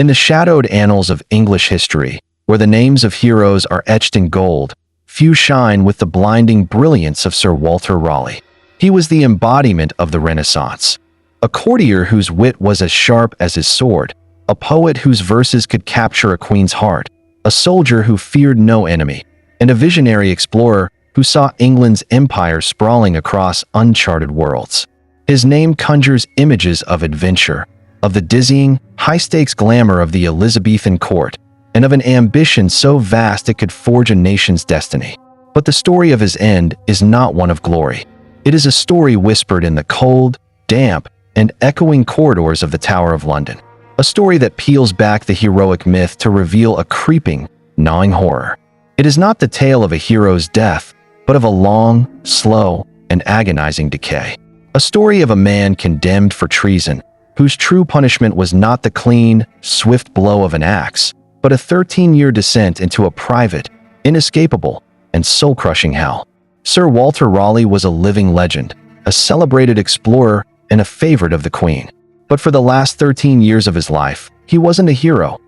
In the shadowed annals of English history, where the names of heroes are etched in gold, few shine with the blinding brilliance of Sir Walter Raleigh. He was the embodiment of the Renaissance, a courtier whose wit was as sharp as his sword, a poet whose verses could capture a queen's heart, a soldier who feared no enemy, and a visionary explorer who saw England's empire sprawling across uncharted worlds. His name conjures images of adventure, of the dizzying, high-stakes glamour of the Elizabethan court, and of an ambition so vast it could forge a nation's destiny. But the story of his end is not one of glory. It is a story whispered in the cold, damp, and echoing corridors of the Tower of London. A story that peels back the heroic myth to reveal a creeping, gnawing horror. It is not the tale of a hero's death, but of a long, slow, and agonizing decay. A story of a man condemned for treason, whose true punishment was not the clean, swift blow of an axe, but a 13-year descent into a private, inescapable, and soul-crushing hell. Sir Walter Raleigh was a living legend, a celebrated explorer, and a favorite of the Queen. But for the last 13 years of his life, he wasn't a hero.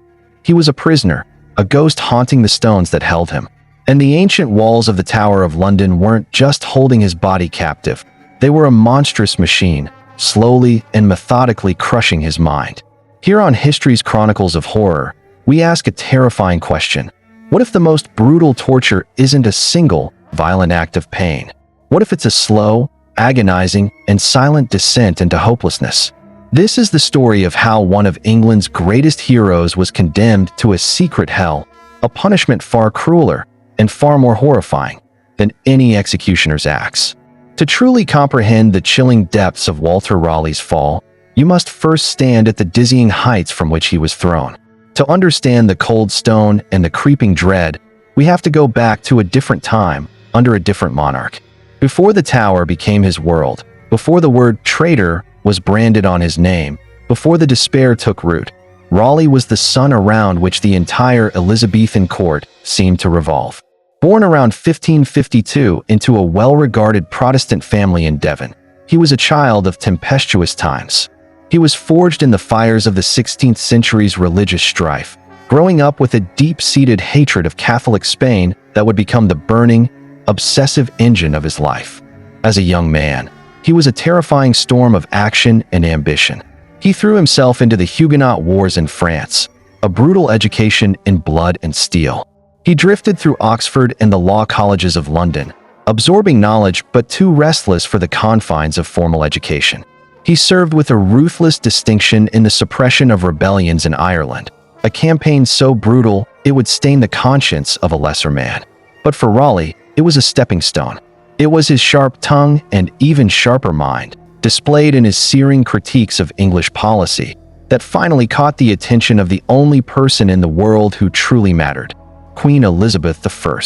He was a prisoner, a ghost haunting the stones that held him. And the ancient walls of the Tower of London weren't just holding his body captive. They were a monstrous machine, slowly and methodically crushing his mind. Here on History's Chronicles of Horror, we ask a terrifying question. What if the most brutal torture isn't a single, violent act of pain? What if it's a slow, agonizing, and silent descent into hopelessness? This is the story of how one of England's greatest heroes was condemned to a secret hell, a punishment far crueler and far more horrifying than any executioner's axe. To truly comprehend the chilling depths of Walter Raleigh's fall, you must first stand at the dizzying heights from which he was thrown. To understand the cold stone and the creeping dread, we have to go back to a different time, under a different monarch. Before the Tower became his world, before the word traitor was branded on his name, before the despair took root, Raleigh was the sun around which the entire Elizabethan court seemed to revolve. Born around 1552 into a well-regarded Protestant family in Devon, he was a child of tempestuous times. He was forged in the fires of the 16th century's religious strife, growing up with a deep-seated hatred of Catholic Spain that would become the burning, obsessive engine of his life. As a young man, he was a terrifying storm of action and ambition. He threw himself into the Huguenot wars in France, a brutal education in blood and steel. He drifted through Oxford and the law colleges of London, absorbing knowledge but too restless for the confines of formal education. He served with a ruthless distinction in the suppression of rebellions in Ireland, a campaign so brutal it would stain the conscience of a lesser man. But for Raleigh, it was a stepping stone. It was his sharp tongue and even sharper mind, displayed in his searing critiques of English policy, that finally caught the attention of the only person in the world who truly mattered, Queen Elizabeth I.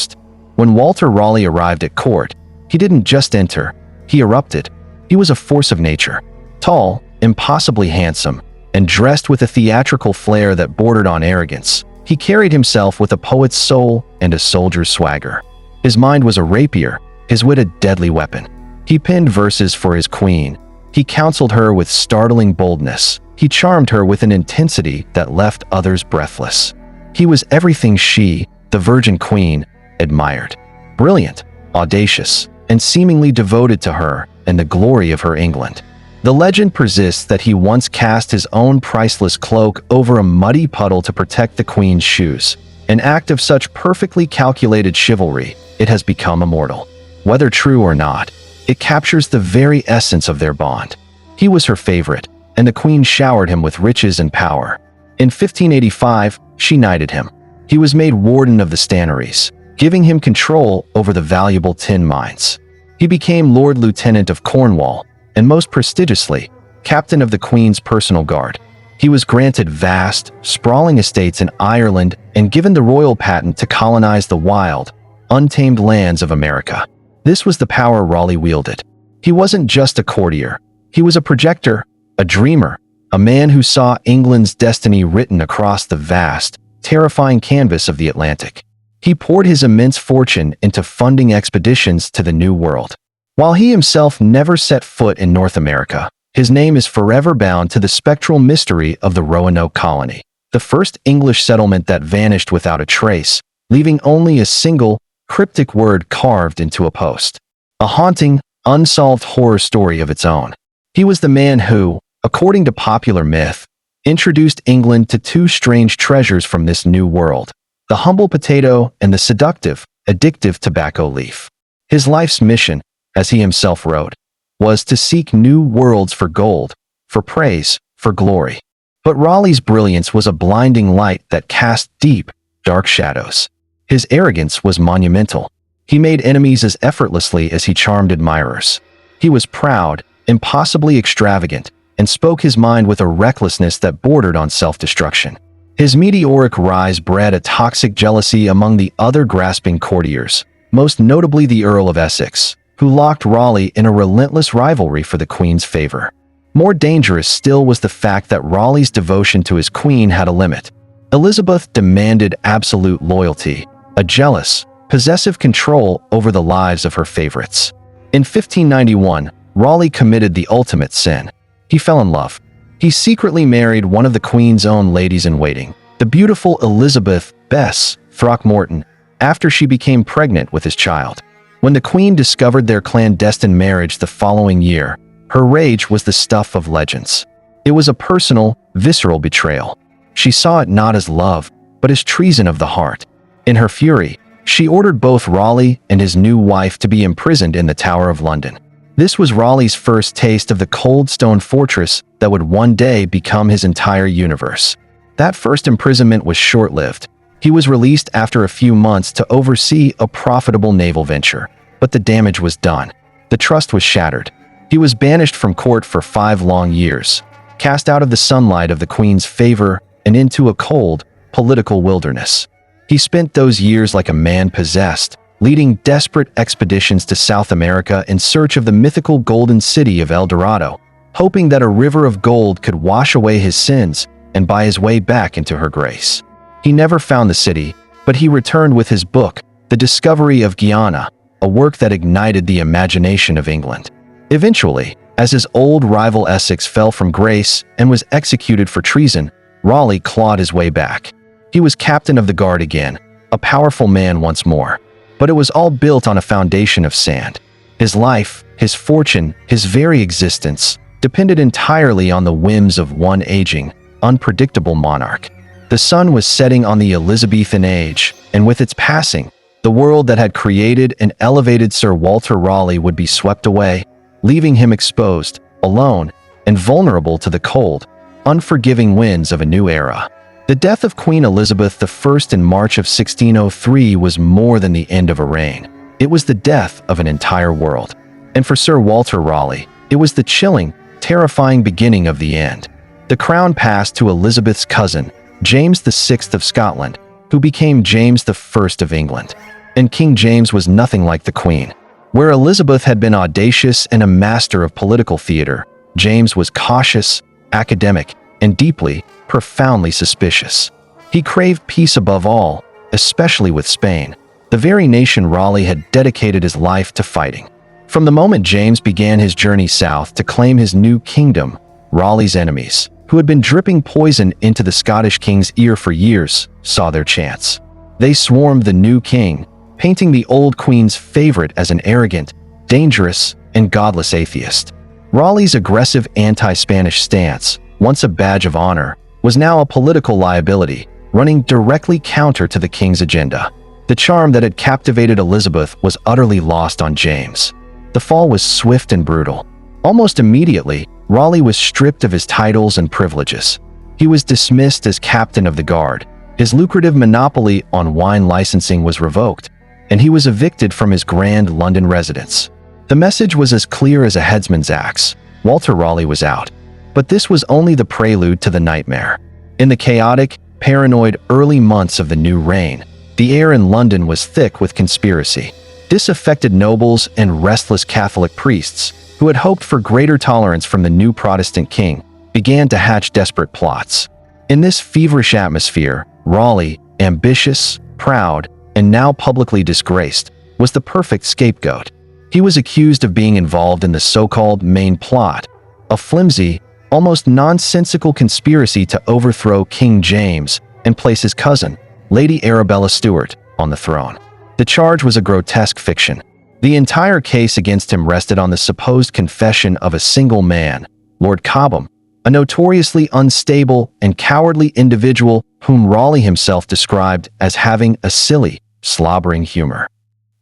When Walter Raleigh arrived at court, he didn't just enter, he erupted. He was a force of nature, tall, impossibly handsome, and dressed with a theatrical flair that bordered on arrogance. He carried himself with a poet's soul and a soldier's swagger. His mind was a rapier, his wit a deadly weapon. He penned verses for his queen. He counseled her with startling boldness. He charmed her with an intensity that left others breathless. He was everything she, the Virgin Queen, admired. Brilliant, audacious, and seemingly devoted to her and the glory of her England. The legend persists that he once cast his own priceless cloak over a muddy puddle to protect the Queen's shoes. An act of such perfectly calculated chivalry, it has become immortal. Whether true or not, it captures the very essence of their bond. He was her favorite, and the Queen showered him with riches and power. In 1585, she knighted him. He was made warden of the stannaries, giving him control over the valuable tin mines. He became Lord Lieutenant of Cornwall, and most prestigiously, Captain of the Queen's personal guard. He was granted vast, sprawling estates in Ireland and given the royal patent to colonize the wild, untamed lands of America. This was the power Raleigh wielded. He wasn't just a courtier. He was a projector, a dreamer, a man who saw England's destiny written across the vast, terrifying canvas of the Atlantic. He poured his immense fortune into funding expeditions to the New World. While he himself never set foot in North America, his name is forever bound to the spectral mystery of the Roanoke colony. the first English settlement that vanished without a trace, leaving only a single, cryptic word carved into a post. A haunting, unsolved horror story of its own. He was the man who, according to popular myth, introduced England to two strange treasures from this new world, the humble potato and the seductive, addictive tobacco leaf. His life's mission, as he himself wrote, was to seek new worlds for gold, for praise, for glory. But Raleigh's brilliance was a blinding light that cast deep, dark shadows. His arrogance was monumental. He made enemies as effortlessly as he charmed admirers. He was proud, impossibly extravagant, and spoke his mind with a recklessness that bordered on self-destruction. His meteoric rise bred a toxic jealousy among the other grasping courtiers, most notably the Earl of Essex, who locked Raleigh in a relentless rivalry for the Queen's favor. More dangerous still was the fact that Raleigh's devotion to his queen had a limit. Elizabeth demanded absolute loyalty, a jealous, possessive control over the lives of her favorites. In 1591, Raleigh committed the ultimate sin. He fell in love. He secretly married one of the Queen's own ladies-in-waiting, the beautiful Elizabeth Bess Throckmorton, after she became pregnant with his child. When the Queen discovered their clandestine marriage the following year, her rage was the stuff of legends. It was a personal, visceral betrayal. She saw it not as love, but as treason of the heart. In her fury, she ordered both Raleigh and his new wife to be imprisoned in the Tower of London. This was Raleigh's first taste of the cold stone fortress that would one day become his entire universe. That first imprisonment was short-lived. He was released after a few months to oversee a profitable naval venture, but the damage was done. The trust was shattered. He was banished from court for 5 long years, cast out of the sunlight of the Queen's favor and into a cold, political wilderness. He spent those years like a man possessed, leading desperate expeditions to South America in search of the mythical golden city of El Dorado, hoping that a river of gold could wash away his sins and buy his way back into her grace. He never found the city, but he returned with his book, The Discovery of Guyana, a work that ignited the imagination of England. Eventually, as his old rival Essex fell from grace and was executed for treason, Raleigh clawed his way back. He was captain of the guard again, a powerful man once more. But it was all built on a foundation of sand. His life, his fortune, his very existence depended entirely on the whims of one aging, unpredictable monarch. The sun was setting on the Elizabethan age, and with its passing, the world that had created and elevated Sir Walter Raleigh would be swept away, leaving him exposed, alone, and vulnerable to the cold, unforgiving winds of a new era. The death of Queen Elizabeth I in March of 1603 was more than the end of a reign. It was the death of an entire world. And for Sir Walter Raleigh, it was the chilling, terrifying beginning of the end. The crown passed to Elizabeth's cousin, James VI of Scotland, who became James I of England. And King James was nothing like the Queen. Where Elizabeth had been audacious and a master of political theater, James was cautious, academic, and deeply, profoundly suspicious. He craved peace above all, especially with Spain, the very nation Raleigh had dedicated his life to fighting. From the moment James began his journey south to claim his new kingdom, Raleigh's enemies, who had been dripping poison into the Scottish king's ear for years, saw their chance. They swarmed the new king, painting the old queen's favorite as an arrogant, dangerous, and godless atheist. Raleigh's aggressive anti-Spanish stance, once a badge of honor, was now a political liability, running directly counter to the king's agenda. The charm that had captivated Elizabeth was utterly lost on James. The fall was swift and brutal. Almost immediately, Raleigh was stripped of his titles and privileges. He was dismissed as captain of the guard. His lucrative monopoly on wine licensing was revoked, and he was evicted from his grand London residence. The message was as clear as a headsman's axe. Walter Raleigh was out. But this was only the prelude to the nightmare. In the chaotic, paranoid early months of the new reign, the air in London was thick with conspiracy. Disaffected nobles and restless Catholic priests, who had hoped for greater tolerance from the new Protestant king, began to hatch desperate plots. In this feverish atmosphere, Raleigh, ambitious, proud, and now publicly disgraced, was the perfect scapegoat. He was accused of being involved in the so-called main plot, a flimsy, almost nonsensical conspiracy to overthrow King James and place his cousin, Lady Arabella Stuart, on the throne. The charge was a grotesque fiction. The entire case against him rested on the supposed confession of a single man, Lord Cobham, a notoriously unstable and cowardly individual whom Raleigh himself described as having a silly, slobbering humor.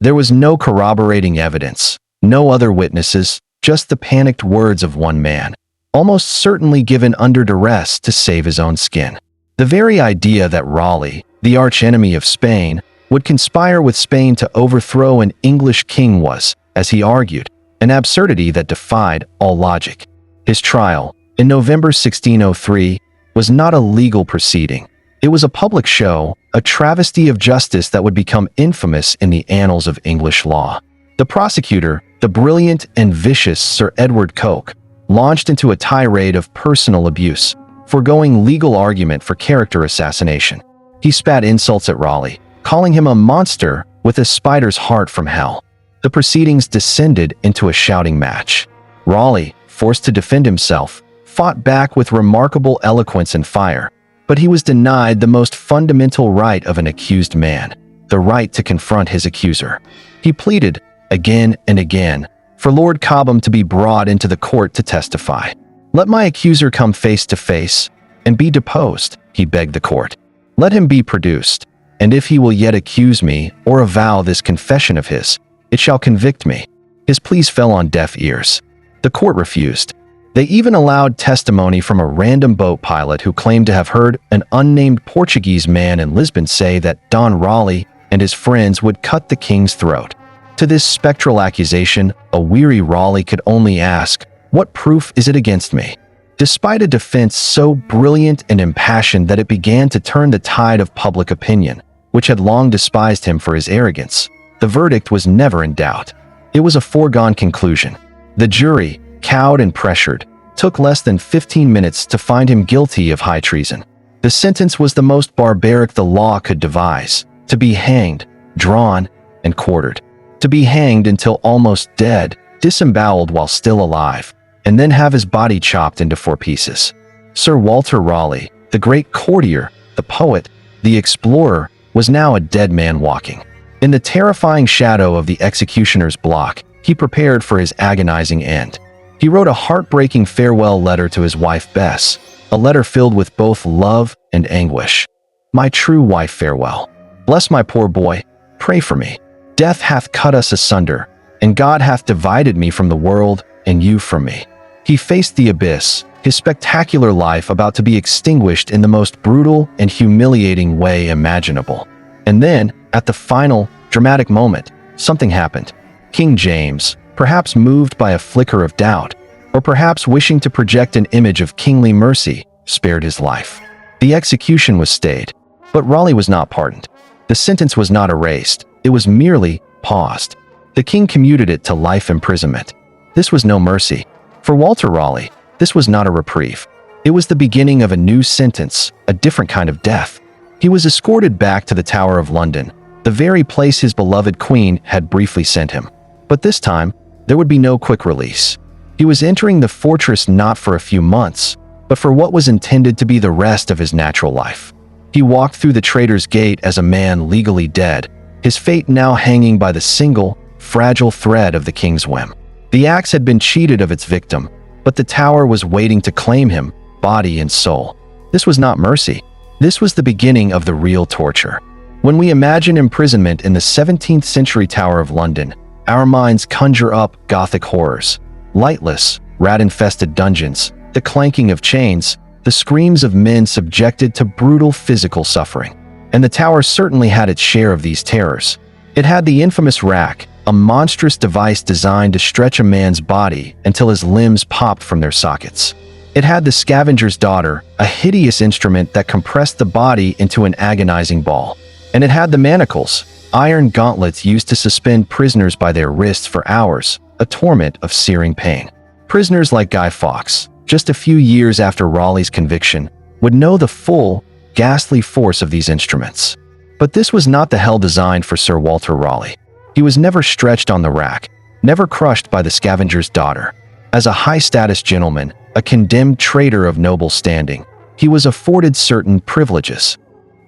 There was no corroborating evidence, no other witnesses, just the panicked words of one man, almost certainly given under duress to save his own skin. The very idea that Raleigh, the archenemy of Spain, would conspire with Spain to overthrow an English king was, as he argued, an absurdity that defied all logic. His trial, in November 1603, was not a legal proceeding. It was a public show, a travesty of justice that would become infamous in the annals of English law. The prosecutor, the brilliant and vicious Sir Edward Coke, launched into a tirade of personal abuse, foregoing legal argument for character assassination. He spat insults at Raleigh, calling him a monster with a spider's heart from hell. The proceedings descended into a shouting match. Raleigh, forced to defend himself, fought back with remarkable eloquence and fire, but he was denied the most fundamental right of an accused man, the right to confront his accuser. He pleaded, again and again, for Lord Cobham to be brought into the court to testify. "Let my accuser come face to face and be deposed," he begged the court. "Let him be produced, and if he will yet accuse me or avow this confession of his, it shall convict me." His pleas fell on deaf ears. The court refused. They even allowed testimony from a random boat pilot who claimed to have heard an unnamed Portuguese man in Lisbon say that Don Raleigh and his friends would cut the king's throat. To this spectral accusation, a weary Raleigh could only ask, "What proof is it against me?" Despite a defense so brilliant and impassioned that it began to turn the tide of public opinion, which had long despised him for his arrogance, the verdict was never in doubt. It was a foregone conclusion. The jury, cowed and pressured, took less than 15 minutes to find him guilty of high treason. The sentence was the most barbaric the law could devise: to be hanged, drawn, and quartered. To be hanged until almost dead, disemboweled while still alive, and then have his body chopped into 4 pieces. Sir Walter Raleigh, the great courtier, the poet, the explorer, was now a dead man walking. In the terrifying shadow of the executioner's block, he prepared for his agonizing end. He wrote a heartbreaking farewell letter to his wife Bess, a letter filled with both love and anguish. "My true wife, farewell. Bless my poor boy, pray for me. Death hath cut us asunder, and God hath divided me from the world, and you from me." He faced the abyss, his spectacular life about to be extinguished in the most brutal and humiliating way imaginable. And then, at the final, dramatic moment, something happened. King James, perhaps moved by a flicker of doubt, or perhaps wishing to project an image of kingly mercy, spared his life. The execution was stayed, but Raleigh was not pardoned. The sentence was not erased, it was merely paused. The king commuted it to life imprisonment. This was no mercy. For Walter Raleigh, this was not a reprieve. It was the beginning of a new sentence, a different kind of death. He was escorted back to the Tower of London, the very place his beloved queen had briefly sent him. But this time, there would be no quick release. He was entering the fortress not for a few months, but for what was intended to be the rest of his natural life. He walked through the Traitor's Gate as a man legally dead, his fate now hanging by the single, fragile thread of the king's whim. The axe had been cheated of its victim, but the tower was waiting to claim him, body and soul. This was not mercy. This was the beginning of the real torture. When we imagine imprisonment in the 17th century Tower of London, our minds conjure up Gothic horrors. Lightless, rat-infested dungeons, the clanking of chains, the screams of men subjected to brutal physical suffering. And the tower certainly had its share of these terrors. It had the infamous rack, a monstrous device designed to stretch a man's body until his limbs popped from their sockets. It had the scavenger's daughter, a hideous instrument that compressed the body into an agonizing ball. And it had the manacles, iron gauntlets used to suspend prisoners by their wrists for hours, a torment of searing pain. Prisoners like Guy Fawkes, just a few years after Raleigh's conviction, would know the full, ghastly force of these instruments. But this was not the hell designed for Sir Walter Raleigh. He was never stretched on the rack, never crushed by the scavenger's daughter. As a high-status gentleman, a condemned traitor of noble standing, he was afforded certain privileges.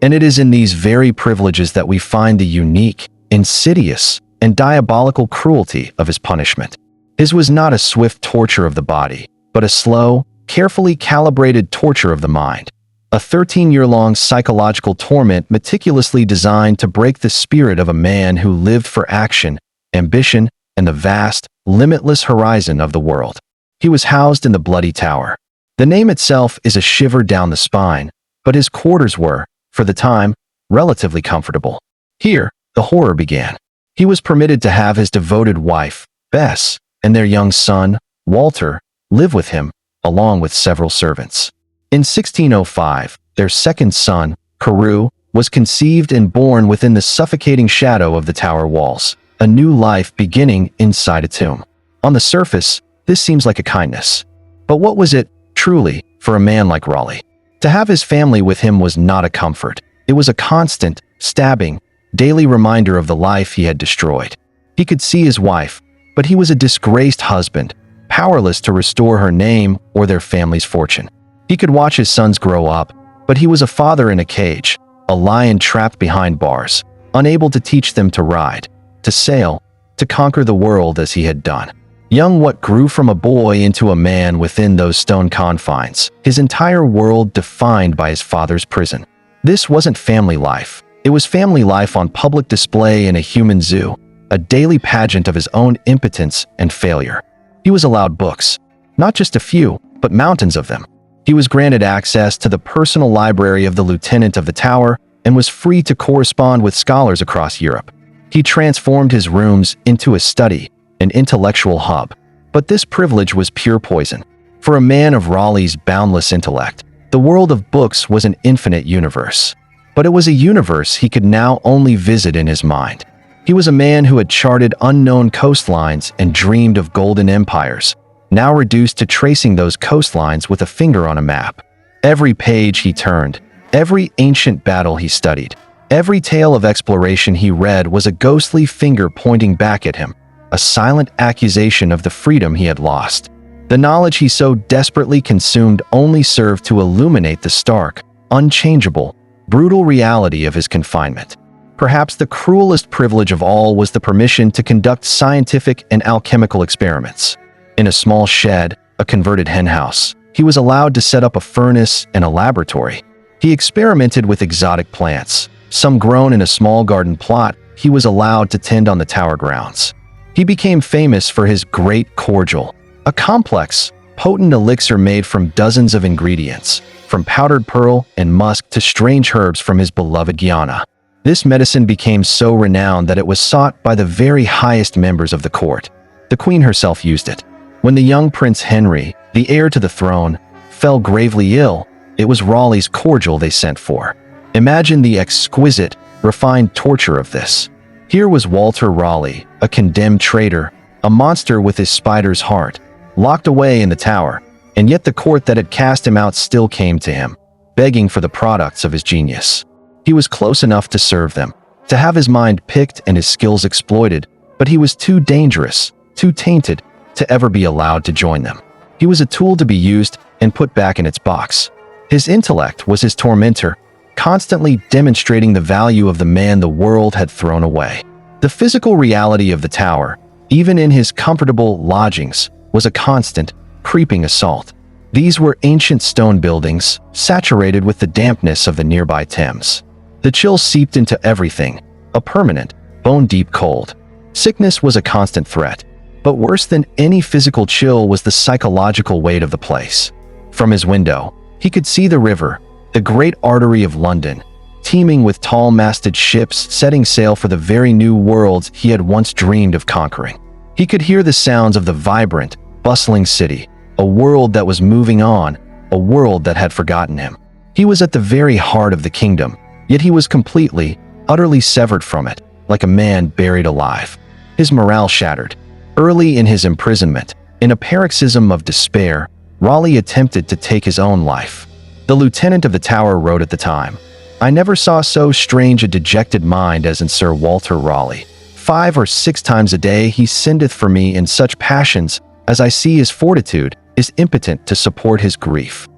And it is in these very privileges that we find the unique, insidious, and diabolical cruelty of his punishment. His was not a swift torture of the body, but a slow, carefully calibrated torture of the mind. A 13-year-long psychological torment meticulously designed to break the spirit of a man who lived for action, ambition, and the vast, limitless horizon of the world. He was housed in the Bloody Tower. The name itself is a shiver down the spine, but his quarters were, for the time, relatively comfortable. Here, the horror began. He was permitted to have his devoted wife, Bess, and their young son, Walter, live with him, along with several servants. In 1605, their second son, Carew, was conceived and born within the suffocating shadow of the tower walls, a new life beginning inside a tomb. On the surface, this seems like a kindness. But what was it, truly, for a man like Raleigh? To have his family with him was not a comfort. It was a constant, stabbing, daily reminder of the life he had destroyed. He could see his wife, but he was a disgraced husband, powerless to restore her name or their family's fortune. He could watch his sons grow up, but he was a father in a cage, a lion trapped behind bars, unable to teach them to ride, to sail, to conquer the world as he had done. Young what grew from a boy into a man within those stone confines, his entire world defined by his father's prison. This wasn't family life. It was family life on public display in a human zoo, a daily pageant of his own impotence and failure. He was allowed books, not just a few, but mountains of them. He was granted access to the personal library of the lieutenant of the tower and was free to correspond with scholars across Europe. He transformed his rooms into a study, an intellectual hub. But this privilege was pure poison. For a man of Raleigh's boundless intellect, the world of books was an infinite universe. But it was a universe he could now only visit in his mind. He was a man who had charted unknown coastlines and dreamed of golden empires, now reduced to tracing those coastlines with a finger on a map. Every page he turned, every ancient battle he studied, every tale of exploration he read was a ghostly finger pointing back at him, a silent accusation of the freedom he had lost. The knowledge he so desperately consumed only served to illuminate the stark, unchangeable, brutal reality of his confinement. Perhaps the cruelest privilege of all was the permission to conduct scientific and alchemical experiments. In a small shed, a converted henhouse, he was allowed to set up a furnace and a laboratory. He experimented with exotic plants, some grown in a small garden plot he was allowed to tend on the tower grounds. He became famous for his great cordial, a complex, potent elixir made from dozens of ingredients, from powdered pearl and musk to strange herbs from his beloved Guyana. This medicine became so renowned that it was sought by the very highest members of the court. The Queen herself used it. When the young Prince Henry, the heir to the throne, fell gravely ill, it was Raleigh's cordial they sent for. Imagine the exquisite, refined torture of this. Here was Walter Raleigh, a condemned traitor, a monster with his spider's heart, locked away in the tower, and yet the court that had cast him out still came to him, begging for the products of his genius. He was close enough to serve them, to have his mind picked and his skills exploited, but he was too dangerous, too tainted, to ever be allowed to join them. He was a tool to be used and put back in its box. His intellect was his tormentor, constantly demonstrating the value of the man the world had thrown away. The physical reality of the tower, even in his comfortable lodgings, was a constant, creeping assault. These were ancient stone buildings, saturated with the dampness of the nearby Thames. The chill seeped into everything, a permanent, bone-deep cold. Sickness was a constant threat. But worse than any physical chill was the psychological weight of the place. From his window, he could see the river, the great artery of London, teeming with tall-masted ships setting sail for the very new worlds he had once dreamed of conquering. He could hear the sounds of the vibrant, bustling city, a world that was moving on, a world that had forgotten him. He was at the very heart of the kingdom, yet he was completely, utterly severed from it, like a man buried alive. His morale shattered. Early in his imprisonment, in a paroxysm of despair, Raleigh attempted to take his own life. The lieutenant of the tower wrote at the time, "I never saw so strange a dejected mind as in Sir Walter Raleigh. 5 or 6 times a day he sendeth for me in such passions as I see his fortitude, is impotent to support his grief.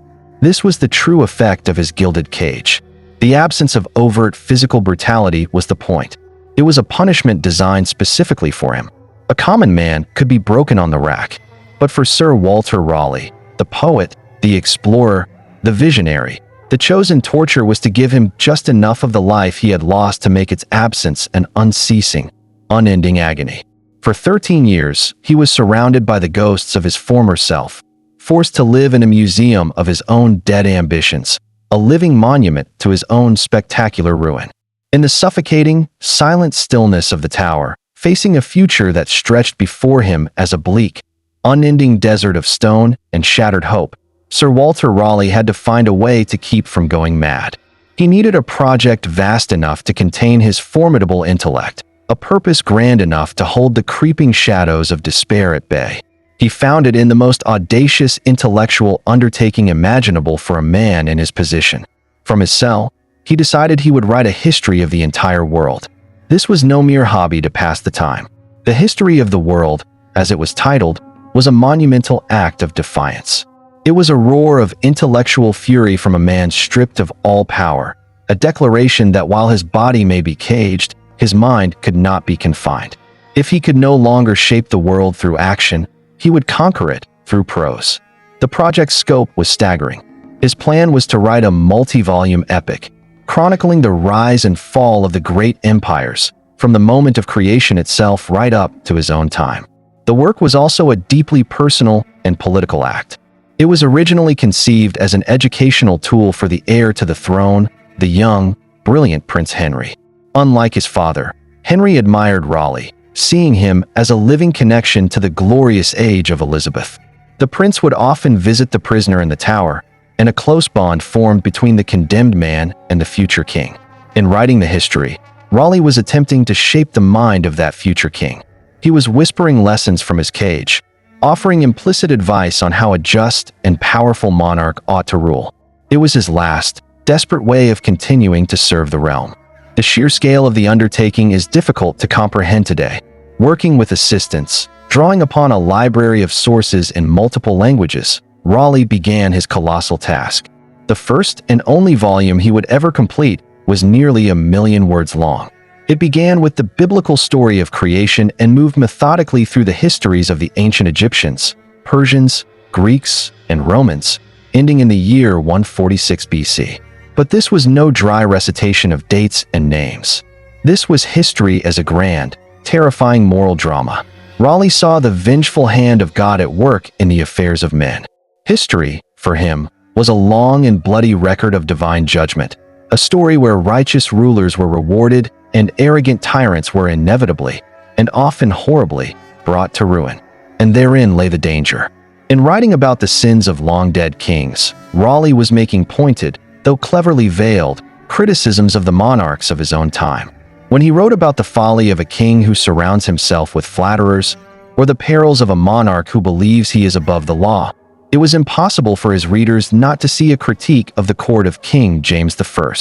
This was the true effect of his gilded cage. The absence of overt physical brutality was the point. It was a punishment designed specifically for him. A common man could be broken on the rack, but for Sir Walter Raleigh, the poet, the explorer, the visionary, the chosen torture was to give him just enough of the life he had lost to make its absence an unceasing, unending agony. For 13 years, he was surrounded by the ghosts of his former self, forced to live in a museum of his own dead ambitions, a living monument to his own spectacular ruin. In the suffocating, silent stillness of the tower, facing a future that stretched before him as a bleak, unending desert of stone and shattered hope, Sir Walter Raleigh had to find a way to keep from going mad. He needed a project vast enough to contain his formidable intellect, a purpose grand enough to hold the creeping shadows of despair at bay. He found it in the most audacious intellectual undertaking imaginable for a man in his position. From his cell, he decided he would write a history of the entire world. This was no mere hobby to pass the time. The history of the world, as it was titled, was a monumental act of defiance. It was a roar of intellectual fury from a man stripped of all power, a declaration that while his body may be caged, his mind could not be confined. If he could no longer shape the world through action, he would conquer it through prose. The project's scope was staggering. His plan was to write a multi-volume epic, chronicling the rise and fall of the great empires, from the moment of creation itself right up to his own time. The work was also a deeply personal and political act. It was originally conceived as an educational tool for the heir to the throne, the young, brilliant Prince Henry. Unlike his father, Henry admired Raleigh, seeing him as a living connection to the glorious age of Elizabeth. The prince would often visit the prisoner in the tower, and a close bond formed between the condemned man and the future king. In writing the history, Raleigh was attempting to shape the mind of that future king. He was whispering lessons from his cage, offering implicit advice on how a just and powerful monarch ought to rule. It was his last, desperate way of continuing to serve the realm. The sheer scale of the undertaking is difficult to comprehend today. Working with assistants, drawing upon a library of sources in multiple languages, Raleigh began his colossal task. The first and only volume he would ever complete was nearly 1,000,000 words long. It began with the biblical story of creation and moved methodically through the histories of the ancient Egyptians, Persians, Greeks, and Romans, ending in the year 146 BC. But this was no dry recitation of dates and names. This was history as a grand, terrifying moral drama. Raleigh saw the vengeful hand of God at work in the affairs of men. History, for him, was a long and bloody record of divine judgment, a story where righteous rulers were rewarded and arrogant tyrants were inevitably, and often horribly, brought to ruin. And therein lay the danger. In writing about the sins of long-dead kings, Raleigh was making pointed, though cleverly veiled, criticisms of the monarchs of his own time. When he wrote about the folly of a king who surrounds himself with flatterers, or the perils of a monarch who believes he is above the law, it was impossible for his readers not to see a critique of the court of King James I.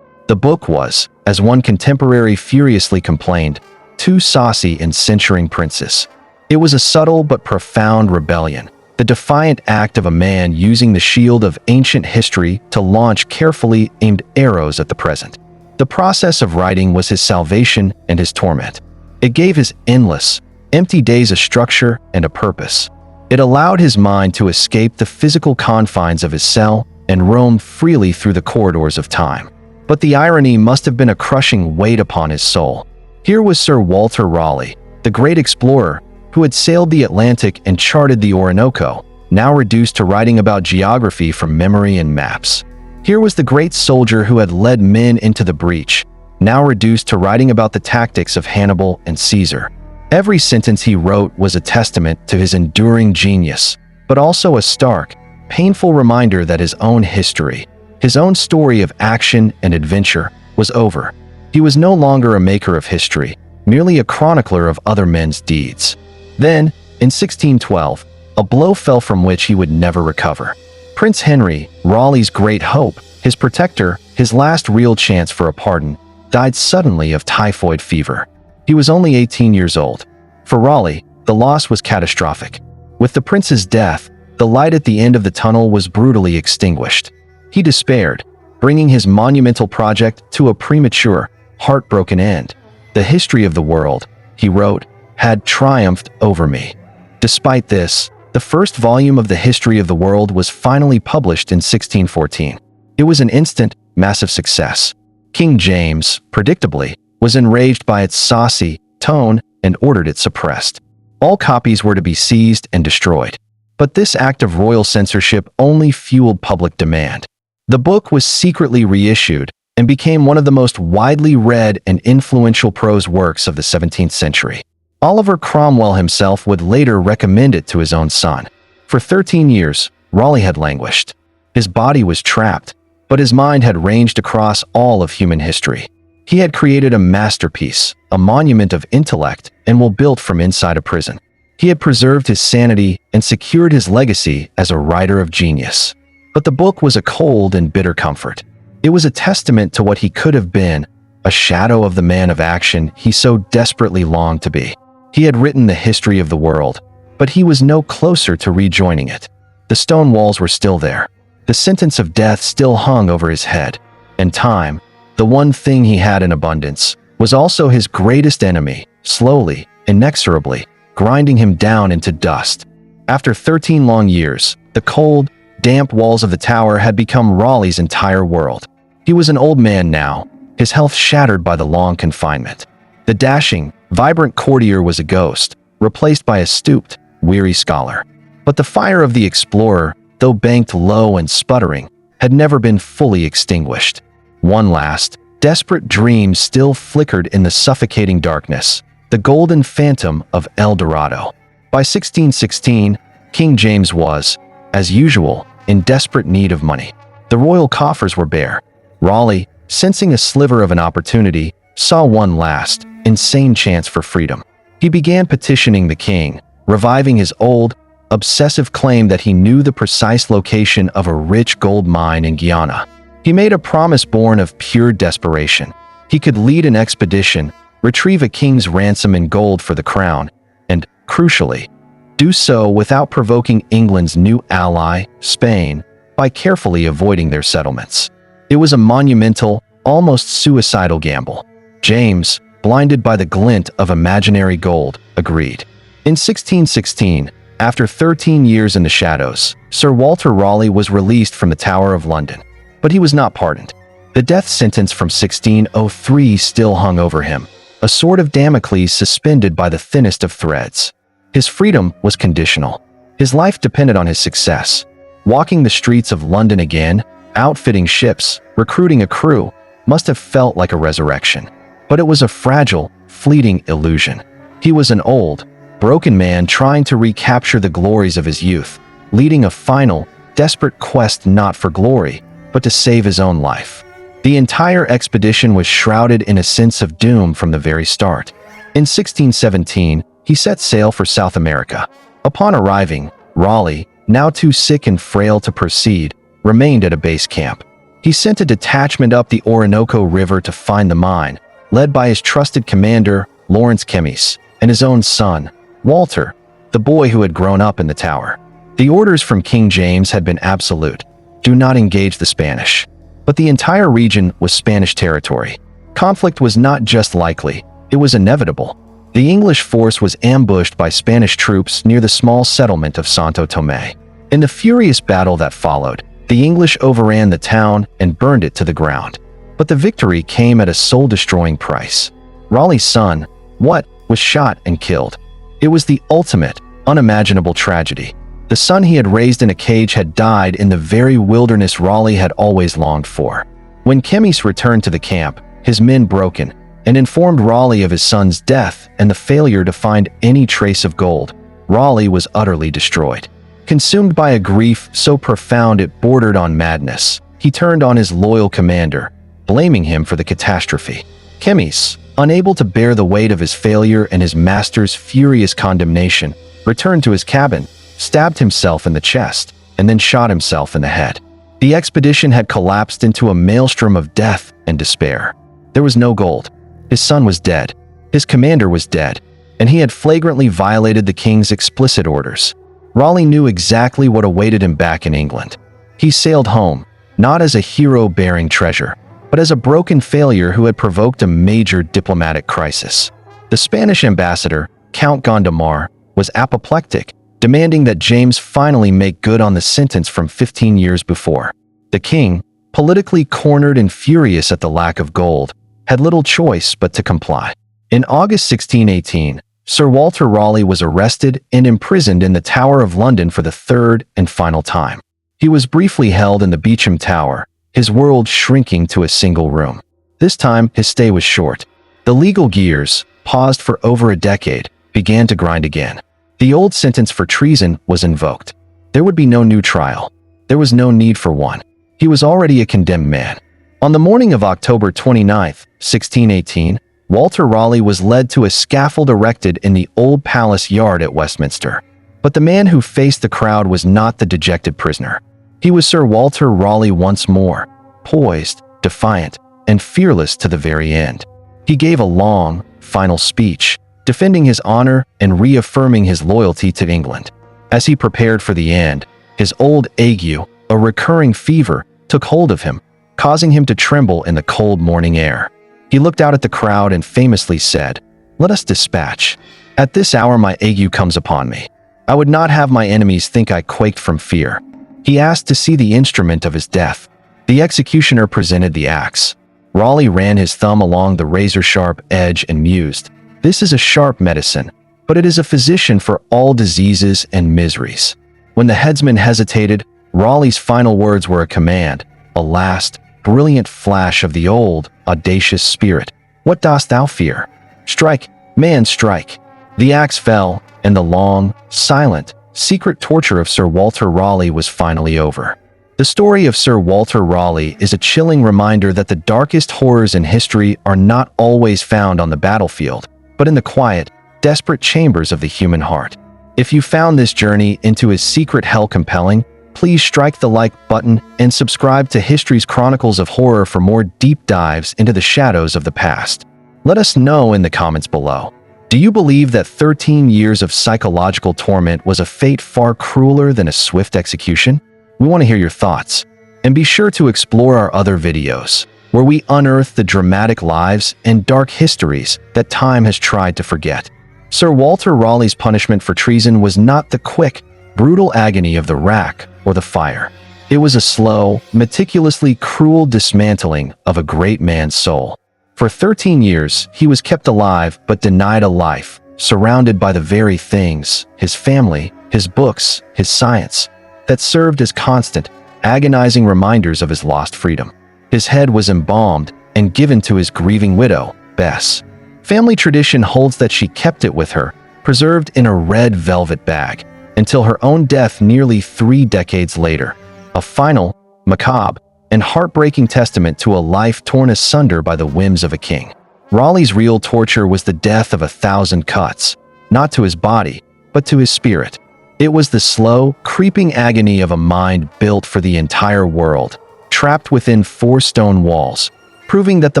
The book was, as one contemporary furiously complained, too saucy in censuring princes. It was a subtle but profound rebellion, the defiant act of a man using the shield of ancient history to launch carefully aimed arrows at the present. The process of writing was his salvation and his torment. It gave his endless, empty days a structure and a purpose. It allowed his mind to escape the physical confines of his cell and roam freely through the corridors of time. But the irony must have been a crushing weight upon his soul. Here was Sir Walter Raleigh, the great explorer, who had sailed the Atlantic and charted the Orinoco, now reduced to writing about geography from memory and maps. Here was the great soldier who had led men into the breach, now reduced to writing about the tactics of Hannibal and Caesar. Every sentence he wrote was a testament to his enduring genius, but also a stark, painful reminder that his own history, his own story of action and adventure, was over. He was no longer a maker of history, merely a chronicler of other men's deeds. Then, in 1612, a blow fell from which he would never recover. Prince Henry, Raleigh's great hope, his protector, his last real chance for a pardon, died suddenly of typhoid fever. He was only 18 years old. For Raleigh, the loss was catastrophic. With the prince's death, the light at the end of the tunnel was brutally extinguished. He despaired, bringing his monumental project to a premature, heartbroken end. "The history of the world," he wrote, "had triumphed over me." Despite this, the first volume of the history of the world was finally published in 1614. It was an instant, massive success. King James, predictably, was enraged by its saucy tone and ordered it suppressed. All copies were to be seized and destroyed. But this act of royal censorship only fueled public demand. The book was secretly reissued and became one of the most widely read and influential prose works of the 17th century. Oliver Cromwell himself would later recommend it to his own son. For 13 years, Raleigh had languished. His body was trapped, but his mind had ranged across all of human history. He had created a masterpiece, a monument of intellect, and will built from inside a prison. He had preserved his sanity and secured his legacy as a writer of genius. But the book was a cold and bitter comfort. It was a testament to what he could have been, a shadow of the man of action he so desperately longed to be. He had written the history of the world, but he was no closer to rejoining it. The stone walls were still there. The sentence of death still hung over his head, and time, the one thing he had in abundance, was also his greatest enemy, slowly, inexorably, grinding him down into dust. After 13 long years, the cold, damp walls of the tower had become Raleigh's entire world. He was an old man now, his health shattered by the long confinement. The dashing, vibrant courtier was a ghost, replaced by a stooped, weary scholar. But the fire of the explorer, though banked low and sputtering, had never been fully extinguished. One last, desperate dream still flickered in the suffocating darkness, the golden phantom of El Dorado. By 1616, King James was, as usual, in desperate need of money. The royal coffers were bare. Raleigh, sensing a sliver of an opportunity, saw one last, insane chance for freedom. He began petitioning the king, reviving his old, obsessive claim that he knew the precise location of a rich gold mine in Guyana. He made a promise born of pure desperation. He could lead an expedition, retrieve a king's ransom in gold for the crown, and, crucially, do so without provoking England's new ally, Spain, by carefully avoiding their settlements. It was a monumental, almost suicidal gamble. James, blinded by the glint of imaginary gold, agreed. In 1616, after 13 years in the shadows, Sir Walter Raleigh was released from the Tower of London. But he was not pardoned. The death sentence from 1603 still hung over him, a sword of Damocles suspended by the thinnest of threads. His freedom was conditional. His life depended on his success. Walking the streets of London again, outfitting ships, recruiting a crew, must have felt like a resurrection. But it was a fragile, fleeting illusion. He was an old, broken man trying to recapture the glories of his youth, leading a final, desperate quest not for glory, but to save his own life. The entire expedition was shrouded in a sense of doom from the very start. In 1617, he set sail for South America. Upon arriving, Raleigh, now too sick and frail to proceed, remained at a base camp. He sent a detachment up the Orinoco River to find the mine, led by his trusted commander, Lawrence Kemys, and his own son, Walter, the boy who had grown up in the tower. The orders from King James had been absolute: do not engage the Spanish. But the entire region was Spanish territory. Conflict was not just likely, it was inevitable. The English force was ambushed by Spanish troops near the small settlement of Santo Tomé. In the furious battle that followed, the English overran the town and burned it to the ground. But the victory came at a soul-destroying price. Raleigh's son, Wat, was shot and killed. It was the ultimate, unimaginable tragedy. The son he had raised in a cage had died in the very wilderness Raleigh had always longed for. When Kemys returned to the camp, his men broken, and informed Raleigh of his son's death and the failure to find any trace of gold, Raleigh was utterly destroyed. Consumed by a grief so profound it bordered on madness, he turned on his loyal commander, blaming him for the catastrophe. Kemys, unable to bear the weight of his failure and his master's furious condemnation, returned to his cabin, stabbed himself in the chest, and then shot himself in the head. The expedition had collapsed into a maelstrom of death and despair. There was no gold. His son was dead. His commander was dead, and he had flagrantly violated the king's explicit orders. Raleigh knew exactly what awaited him back in England. He sailed home, not as a hero bearing treasure, but as a broken failure who had provoked a major diplomatic crisis. The Spanish ambassador, Count Gondomar, was apoplectic, demanding that James finally make good on the sentence from 15 years before. The king, politically cornered and furious at the lack of gold, had little choice but to comply. In August 1618, Sir Walter Raleigh was arrested and imprisoned in the Tower of London for the third and final time. He was briefly held in the Beauchamp Tower, his world shrinking to a single room. This time, his stay was short. The legal gears, paused for over a decade, began to grind again. The old sentence for treason was invoked. There would be no new trial. There was no need for one. He was already a condemned man. On the morning of October 29, 1618, Walter Raleigh was led to a scaffold erected in the Old Palace Yard at Westminster. But the man who faced the crowd was not the dejected prisoner. He was Sir Walter Raleigh once more, poised, defiant, and fearless to the very end. He gave a long, final speech, defending his honor and reaffirming his loyalty to England. As he prepared for the end, his old ague, a recurring fever, took hold of him, causing him to tremble in the cold morning air. He looked out at the crowd and famously said, "Let us dispatch. At this hour my ague comes upon me. I would not have my enemies think I quaked from fear." He asked to see the instrument of his death. The executioner presented the axe. Raleigh ran his thumb along the razor-sharp edge and mused, "This is a sharp medicine, but it is a physician for all diseases and miseries." When the headsman hesitated, Raleigh's final words were a command, a last, brilliant flash of the old, audacious spirit. "What dost thou fear? Strike, man, strike." The axe fell, and the long, silent, secret torture of Sir Walter Raleigh was finally over. The story of Sir Walter Raleigh is a chilling reminder that the darkest horrors in history are not always found on the battlefield, but in the quiet, desperate chambers of the human heart. If you found this journey into his secret hell compelling, please strike the like button and subscribe to History's Chronicles of Horror for more deep dives into the shadows of the past. Let us know in the comments below. Do you believe that 13 years of psychological torment was a fate far crueler than a swift execution? We want to hear your thoughts. And be sure to explore our other videos, where we unearth the dramatic lives and dark histories that time has tried to forget. Sir Walter Raleigh's punishment for treason was not the quick, brutal agony of the rack or the fire. It was a slow, meticulously cruel dismantling of a great man's soul. For 13 years, he was kept alive but denied a life, surrounded by the very things, his family, his books, his science, that served as constant, agonizing reminders of his lost freedom. His head was embalmed and given to his grieving widow, Bess. Family tradition holds that she kept it with her, preserved in a red velvet bag, until her own death nearly 3 decades later. A final, macabre, and heartbreaking testament to a life torn asunder by the whims of a king. Raleigh's real torture was the death of 1,000 cuts, not to his body, but to his spirit. It was the slow, creeping agony of a mind built for the entire world, trapped within 4 stone walls, proving that the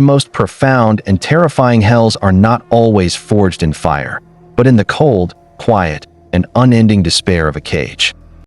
most profound and terrifying hells are not always forged in fire, but in the cold, quiet, and unending despair of a cage.